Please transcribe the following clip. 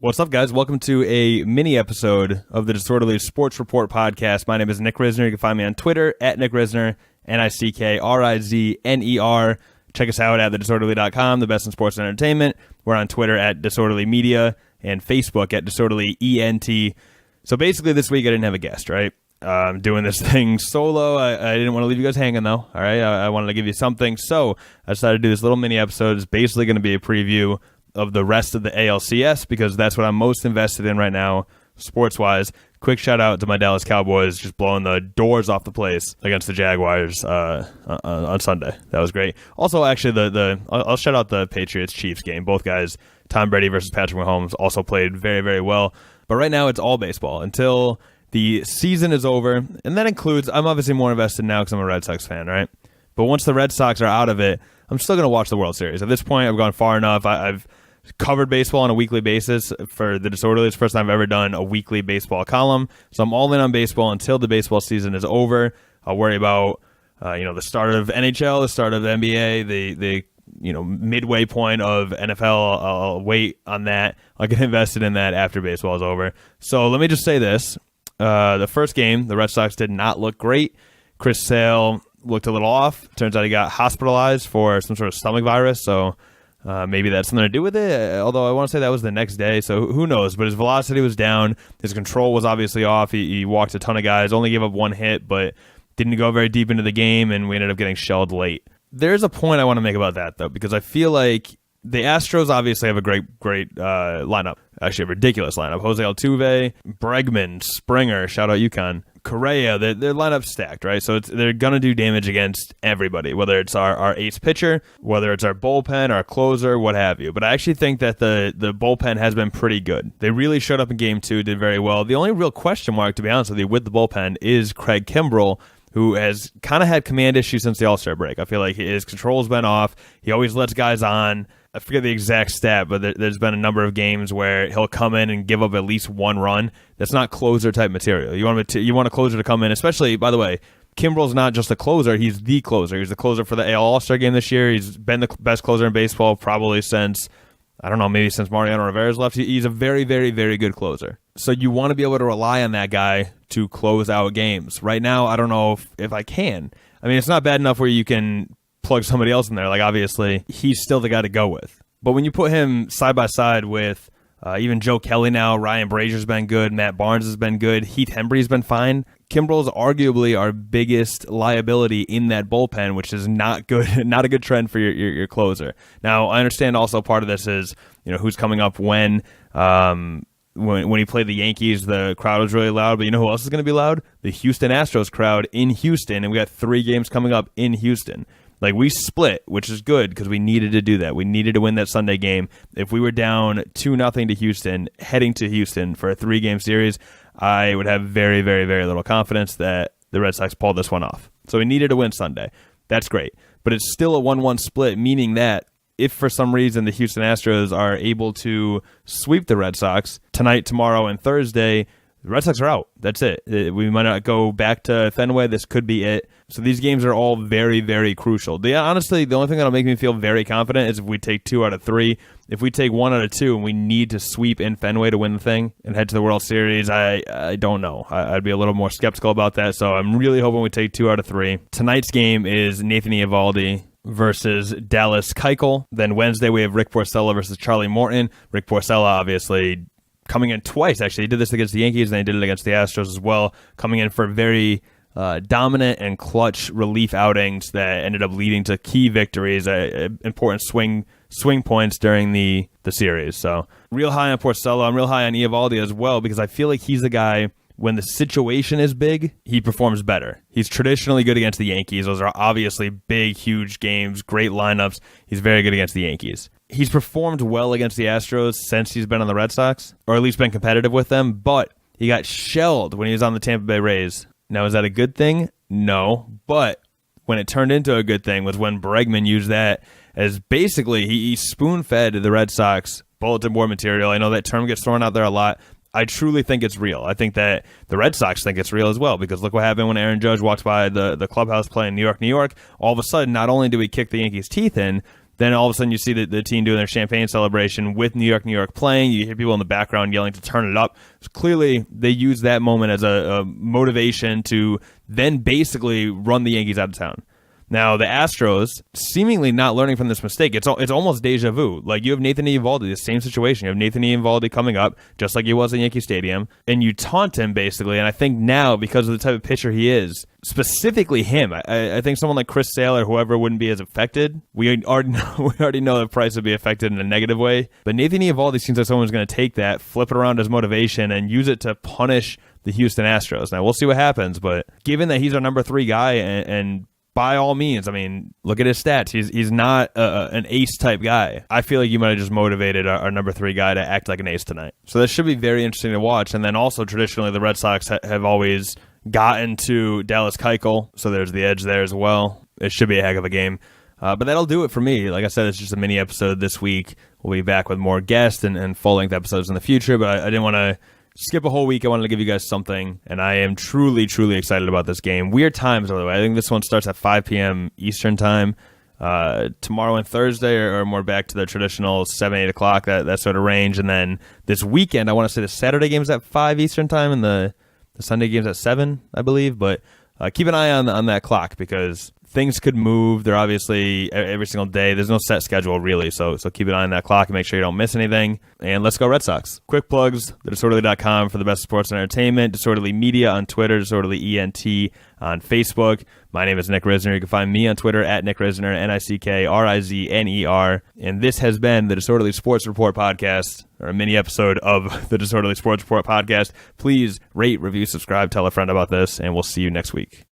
What's up, guys? Welcome to a mini episode of the Disorderly Sports Report podcast. My name is Nick Rizner. You can find me on Twitter at Nick Rizner, NickRizner. Check us out at thedisorderly.com, the best in sports and entertainment. We're on Twitter at Disorderly Media and Facebook at Disorderly ENT. So basically this week I didn't have a guest, right? I'm doing this thing solo. I didn't want to leave you guys hanging, though. All right, I wanted to give you something. So I decided to do this little mini episode. It's basically going to be a preview of the rest of the ALCS because that's what I'm most invested in right now, sports-wise. Quick shout-out to my Dallas Cowboys just blowing the doors off the place against the Jaguars on Sunday. That was great. Also, actually, I'll shout out the Patriots-Chiefs game. Both guys, Tom Brady versus Patrick Mahomes, also played very, very well. But right now, it's all baseball until the season is over, and that includes, I'm obviously more invested now because I'm a Red Sox fan, right? But once the Red Sox are out of it, I'm still going to watch the World Series. At this point, I've gone far enough. I've covered baseball on a weekly basis for the Disorderly. It's the first time I've ever done a weekly baseball column. So I'm all in on baseball until the baseball season is over. I'll worry about the start of NHL, the start of the NBA, the midway point of NFL. I'll wait on that. I'll get invested in that after baseball is over. So let me just say this. The first game, the Red Sox did not look great. Chris Sale looked a little off. Turns out he got hospitalized for some sort of stomach virus, so maybe that's something to do with it, although I want to say that was the next day, so who knows. But his velocity was down. His control was obviously off. He walked a ton of guys, only gave up one hit, but didn't go very deep into the game, and we ended up getting shelled late. There's a point I want to make about that, though, because I feel like the Astros obviously have a great lineup. Actually, a ridiculous lineup. Jose Altuve, Bregman, Springer, shout out UConn, Correa. Their lineup's stacked, right? So they're going to do damage against everybody, whether it's our ace pitcher, whether it's our bullpen, our closer, what have you. But I actually think that the bullpen has been pretty good. They really showed up in Game 2, did very well. The only real question mark, to be honest with you, with the bullpen is Craig Kimbrell, who has kind of had command issues since the All-Star break. I feel like his control's been off. He always lets guys on. I forget the exact stat, but there's been a number of games where he'll come in and give up at least one run. That's not closer-type material. You want a closer to come in, especially, by the way, Kimbrell's not just a closer. He's the closer. He's the closer for the AL All-Star game this year. He's been the best closer in baseball probably since, I don't know, maybe since Mariano Rivera's left. He's a very, very, very good closer. So you want to be able to rely on that guy to close out games. Right now, I don't know if I can. I mean, it's not bad enough where you can plug somebody else in there. Like, obviously, he's still the guy to go with. But when you put him side by side with even Joe Kelly now, Ryan Brazier's been good, Matt Barnes has been good, Heath Hembree's been fine. Kimbrell's arguably our biggest liability in that bullpen, which is not good, not a good trend for your closer. Now, I understand also part of this is who's coming up when. When he played the Yankees, the crowd was really loud, but you know who else is going to be loud? The Houston Astros crowd in Houston, and we got 3 games coming up in Houston. Like, we split, which is good because we needed to do that. We needed to win that Sunday game. If we were down 2-0 to Houston, heading to Houston for a 3-game series, I would have very, very, very little confidence that the Red Sox pulled this one off. So we needed to win Sunday. That's great. But it's still a 1-1 split, meaning that if for some reason the Houston Astros are able to sweep the Red Sox tonight, tomorrow, and Thursday, the Red Sox are out. That's it. We might not go back to Fenway. This could be it. So these games are all very, very crucial. Honestly, the only thing that'll make me feel very confident is if we take 2 out of 3. If we take 1 out of 2 and we need to sweep in Fenway to win the thing and head to the World Series, I don't know. I'd be a little more skeptical about that. So I'm really hoping we take 2 out of 3. Tonight's game is Nathan Eovaldi versus Dallas Keuchel. Then Wednesday we have Rick Porcello versus Charlie Morton. Rick Porcello obviously coming in twice, actually. He did this against the Yankees, and he did it against the Astros as well, coming in for very dominant and clutch relief outings that ended up leading to key victories, important swing points during the series. So real high on Porcello. I'm real high on Eovaldi as well because I feel like he's the guy, when the situation is big, he performs better. He's traditionally good against the Yankees. Those are obviously big, huge games, great lineups. He's very good against the Yankees. He's performed well against the Astros since he's been on the Red Sox, or at least been competitive with them, but he got shelled when he was on the Tampa Bay Rays. Now, is that a good thing? No, but when it turned into a good thing was when Bregman used that as basically he spoon-fed the Red Sox bulletin board material. I know that term gets thrown out there a lot. I truly think it's real. I think that the Red Sox think it's real as well, because look what happened when Aaron Judge walked by the clubhouse playing New York, New York. All of a sudden, not only do we kick the Yankees' teeth in, Then all of a sudden you see the team doing their champagne celebration with New York playing. You hear people in the background yelling to turn it up. So clearly they use that moment as a motivation to then basically run the Yankees out of town. Now, the Astros, seemingly not learning from this mistake, it's almost deja vu. Like, you have Nathan Eovaldi, the same situation. You have Nathan Eovaldi coming up, just like he was in Yankee Stadium, and you taunt him, basically. And I think now, because of the type of pitcher he is, specifically him, I think someone like Chris Sale or whoever wouldn't be as affected. We already know that Price would be affected in a negative way. But Nathan Eovaldi seems like someone's going to take that, flip it around as motivation, and use it to punish the Houston Astros. Now, we'll see what happens, but given that he's our number 3 guy and by all means, I mean, look at his stats. He's not an ace type guy. I feel like you might have just motivated our number 3 guy to act like an ace tonight. So that should be very interesting to watch. And then also traditionally, the Red Sox have always gotten to Dallas Keuchel, so there's the edge there as well. It should be a heck of a game. But that'll do it for me. Like I said, it's just a mini episode this week. We'll be back with more guests and full-length episodes in the future, but I didn't want to skip a whole week. I wanted to give you guys something, and I am truly, truly excited about this game. Weird times, by the way. I think this one starts at 5 p.m. Eastern time. Tomorrow and Thursday are more back to the traditional 7, 8 o'clock, that sort of range. And then this weekend, I want to say the Saturday game's at 5 Eastern time, and the Sunday game's at 7, I believe. But keep an eye on that clock, because things could move. They're obviously every single day. There's no set schedule, really, so keep an eye on that clock and make sure you don't miss anything. And let's go Red Sox. Quick plugs, thedisorderly.com for the best sports and entertainment, Disorderly Media on Twitter, Disorderly ENT on Facebook. My name is Nick Rizner. You can find me on Twitter at Nick Rizner, NickRizner. And this has been the Disorderly Sports Report podcast, or a mini episode of the Disorderly Sports Report podcast. Please rate, review, subscribe, tell a friend about this, and we'll see you next week.